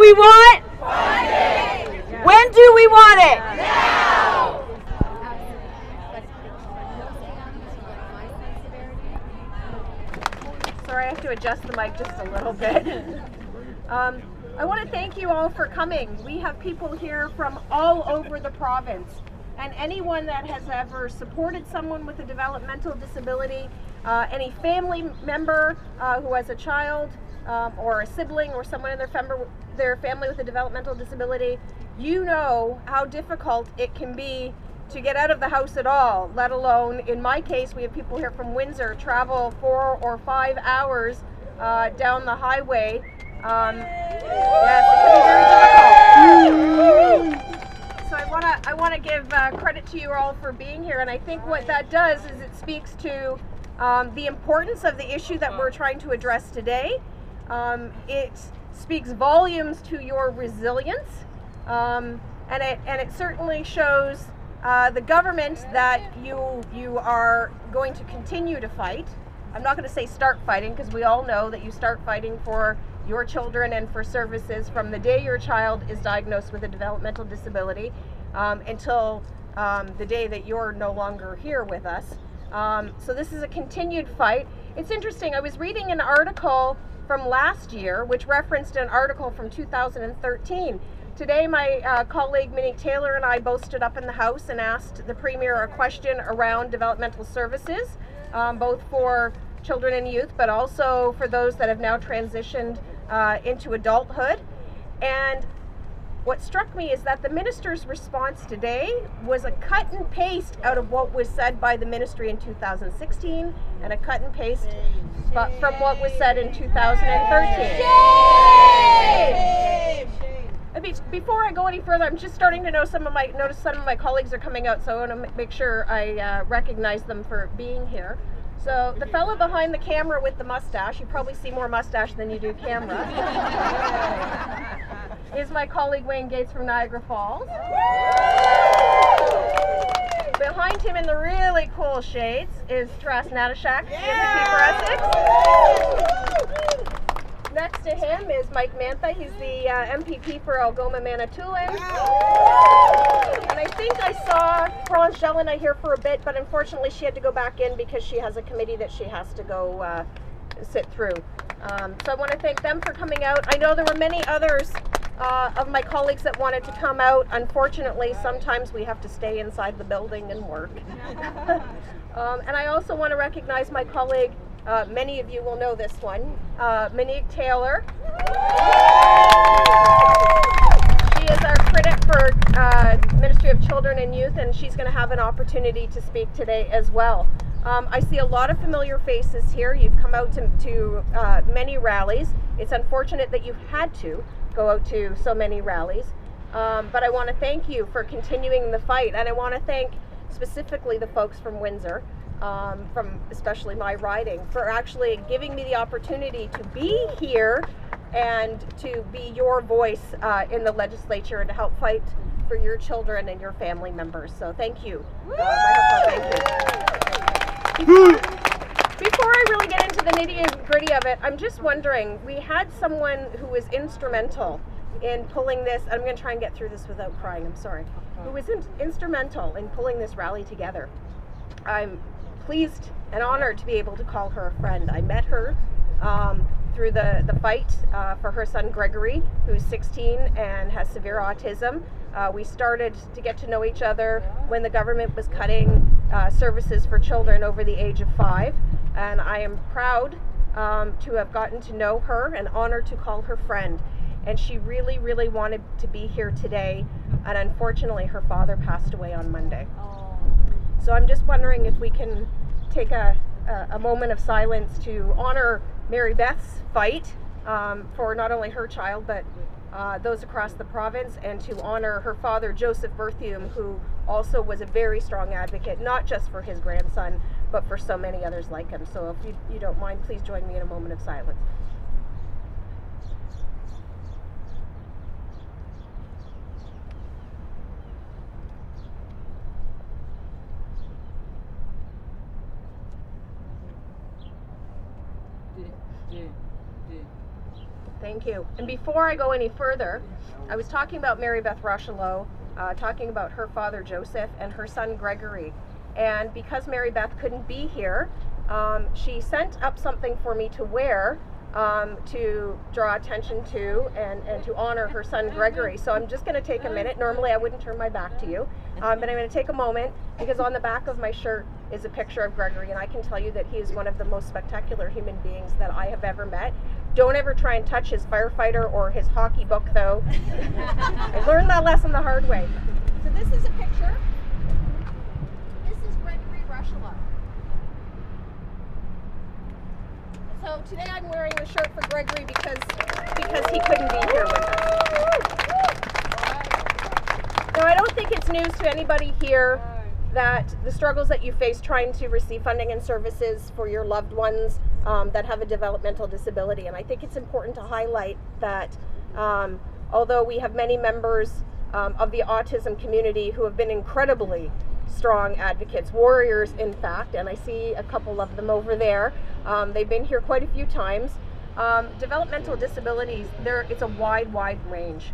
we want? Funding. When do we want it? Now. Sorry, I have to adjust the mic just a little bit. I want to thank you all for coming. We have people here from all over the province, and anyone that has ever supported someone with a developmental disability, any family member who has a child or a sibling or someone in their family with a developmental disability, you know how difficult it can be to get out of the house at all, let alone, in my case, we have people here from Windsor travel 4 or 5 hours down the highway. Yes, it can be very difficult. So I want to give credit to you all for being here, and I think what that does is it speaks to the importance of the issue that we're trying to address today. It speaks volumes to your resilience, and it certainly shows the government that you are going to continue to fight. I'm not going to say start fighting, because we all know that you start fighting for your children and for services from the day your child is diagnosed with a developmental disability until the day that you're no longer here with us. So this is a continued fight. It's interesting, I was reading an article from last year which referenced an article from 2013. Today my colleague Monique Taylor and I both stood up in the House and asked the Premier a question around developmental services, both for children and youth, but also for those that have now transitioned into adulthood. And what struck me is that the minister's response today was a cut and paste out of what was said by the ministry in 2016 and a cut and paste from what was said in 2013. Before I go any further, I'm just starting to notice some of my colleagues are coming out, so I want to make sure I recognize them for being here. So the fellow behind the camera with the mustache, you probably see more mustache than you do camera, is my colleague Wayne Gates from Niagara Falls. Behind him in the really cool shades is Taras Natashak, MPP for Essex. Next to him is Mike Mantha. He's the MPP for Algoma Manitoulin. And I think I saw Franz Jelena here for a bit, but unfortunately she had to go back in because she has a committee that she has to go sit through. So I want to thank them for coming out. I know there were many others of my colleagues that wanted to come out. Unfortunately, sometimes we have to stay inside the building and work. And I also want to recognize my colleague, many of you will know this one, Monique Taylor. She is our critic for Ministry of Children and Youth, and she's going to have an opportunity to speak today as well. I see a lot of familiar faces here. You've come out to many rallies. It's unfortunate that you've had to go out to so many rallies, but I want to thank you for continuing the fight, and I want to thank specifically the folks from Windsor, from especially my riding, for actually giving me the opportunity to be here and to be your voice in the legislature and to help fight for your children and your family members. So thank you. Thank you. Before I really get into the nitty-gritty of it, I'm just wondering, we had someone who was instrumental in pulling this, I'm going to try and get through this without crying, I'm sorry, who was instrumental in pulling this rally together. I'm pleased and honored to be able to call her a friend. I met her through the fight for her son Gregory, who's 16 and has severe autism. We started to get to know each other when the government was cutting services for children over the age of 5, and I am proud to have gotten to know her and honored to call her friend. And she really, really wanted to be here today, and unfortunately her father passed away on Monday. So I'm just wondering if we can take a moment of silence to honor Mary Beth's fight for not only her child, but those across the province, and to honor her father, Joseph Berthium, who also was a very strong advocate, not just for his grandson, but for so many others like him. So if you don't mind, please join me in a moment of silence. Thank you. And before I go any further, I was talking about Mary Beth Rochelot, talking about her father Joseph and her son Gregory. And because Mary Beth couldn't be here, she sent up something for me to wear to draw attention to and to honor her son Gregory. So I'm just going to take a minute. Normally I wouldn't turn my back to you, but I'm going to take a moment because on the back of my shirt is a picture of Gregory, and I can tell you that he is one of the most spectacular human beings that I have ever met. Don't ever try and touch his firefighter or his hockey book, though. I learned that lesson the hard way. So this is a picture. This is Gregory Rochelot. So today I'm wearing the shirt for Gregory because he couldn't be here with us. Now I don't think it's news to anybody here that the struggles that you face trying to receive funding and services for your loved ones that have a developmental disability. And I think it's important to highlight that although we have many members of the autism community who have been incredibly strong advocates, warriors in fact, and I see a couple of them over there. They've been here quite a few times. Developmental disabilities, it's a wide range.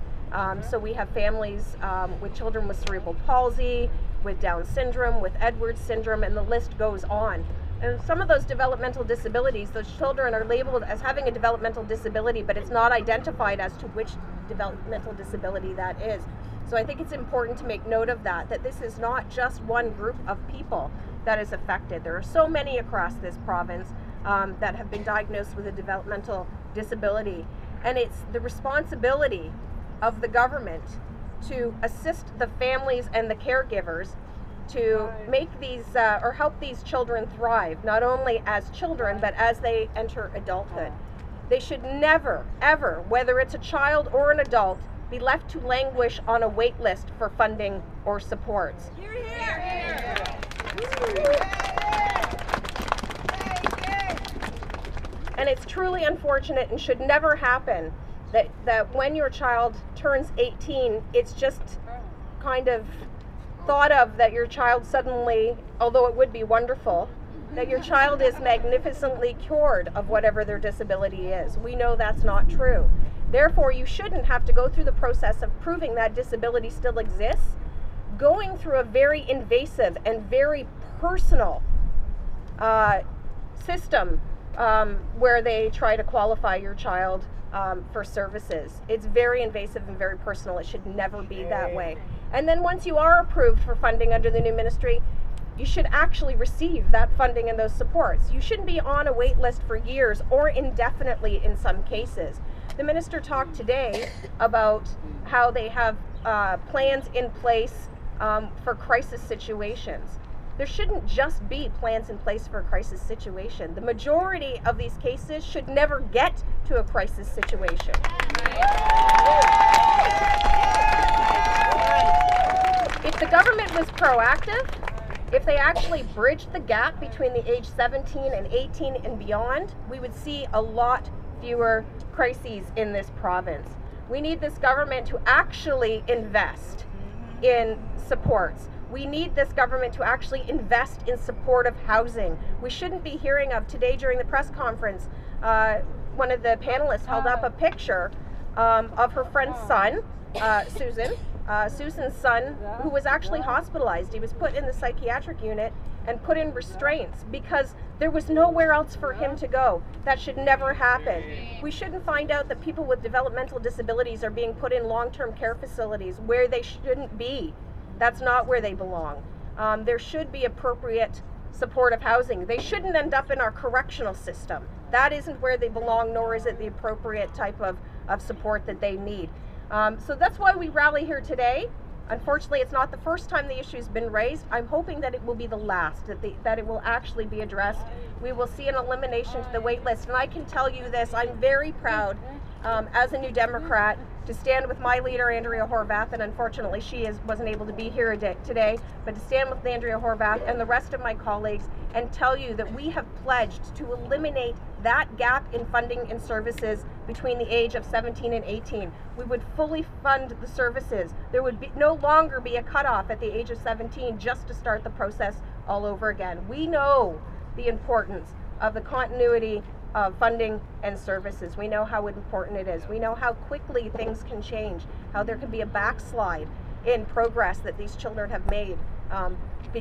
So we have families with children with cerebral palsy, with Down syndrome, with Edwards syndrome, and the list goes on. And some of those developmental disabilities, those children are labeled as having a developmental disability, but it's not identified as to which developmental disability that is. So I think it's important to make note of that this is not just one group of people that is affected. There are so many across this province that have been diagnosed with a developmental disability. And it's the responsibility of the government to assist the families and the caregivers to make these or help these children thrive, not only as children, but as they enter adulthood. They should never, ever, whether it's a child or an adult, be left to languish on a wait list for funding or supports. Hear, hear. And it's truly unfortunate and should never happen that when your child turns 18, it's just kind of thought of that your child suddenly, although it would be wonderful, that your child is magnificently cured of whatever their disability is. We know that's not true. Therefore, you shouldn't have to go through the process of proving that disability still exists, going through a very invasive and very personal system where they try to qualify your child for services. It's very invasive and very personal. It should never be that way. And then once you are approved for funding under the new ministry, you should actually receive that funding and those supports. You shouldn't be on a wait list for years or indefinitely in some cases. The minister talked today about how they have plans in place for crisis situations. There shouldn't just be plans in place for a crisis situation. The majority of these cases should never get to a crisis situation. If the government was proactive, if they actually bridged the gap between the age 17 and 18 and beyond, we would see a lot fewer crises in this province. We need this government to actually invest in supports. We need this government to actually invest in supportive housing. We shouldn't be hearing of today during the press conference, one of the panelists held up a picture of her friend's son, Susan's son, who was actually hospitalized. He was put in the psychiatric unit and put in restraints because there was nowhere else for him to go. That should never happen. We shouldn't find out that people with developmental disabilities are being put in long-term care facilities where they shouldn't be. That's not where they belong. There should be appropriate supportive housing. They shouldn't end up in our correctional system. That isn't where they belong, nor is it the appropriate type of support that they need. So that's why we rally here today. Unfortunately, it's not the first time the issue's been raised. I'm hoping that it will be the last, that it will actually be addressed. We will see an elimination to the wait list. And I can tell you this, I'm very proud as a New Democrat to stand with my leader, Andrea Horwath, and unfortunately she wasn't able to be here today, but to stand with Andrea Horwath and the rest of my colleagues and tell you that we have pledged to eliminate that gap in funding and services between the age of 17 and 18. We would fully fund the services. There would no longer be a cutoff at the age of 17 just to start the process all over again. We know the importance of the continuity of funding and services. We know how important it is. We know how quickly things can change, how there can be a backslide in progress that these children have made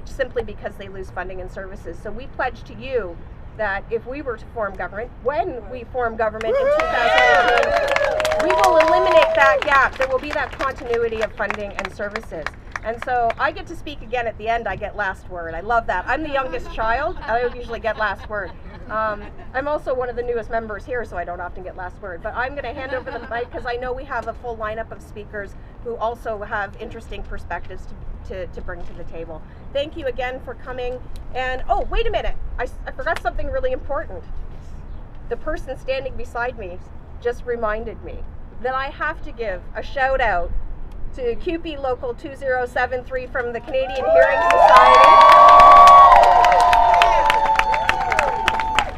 simply because they lose funding and services. So we pledge to you that if we were to form government, when we form government in 2018, we will eliminate that gap. There will be that continuity of funding and services. And so I get to speak again at the end. I get last word. I love that. I'm the youngest child. I usually get last word. I'm also one of the newest members here, so I don't often get last word. But I'm going to hand over the mic because I know we have a full lineup of speakers who also have interesting perspectives to bring to the table. Thank you again for coming. And oh, wait a minute. I forgot something really important. The person standing beside me just reminded me that I have to give a shout out to QP Local 2073 from the Canadian Hearing Society.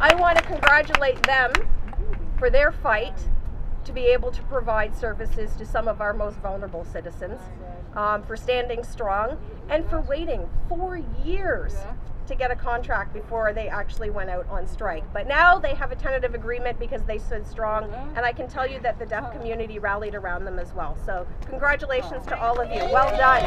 I want to congratulate them for their fight to be able to provide services to some of our most vulnerable citizens, for standing strong, and for waiting 4 years to get a contract before they actually went out on strike. But now they have a tentative agreement because they stood strong, and I can tell you that the deaf community rallied around them as well. So congratulations to all of you. Well done.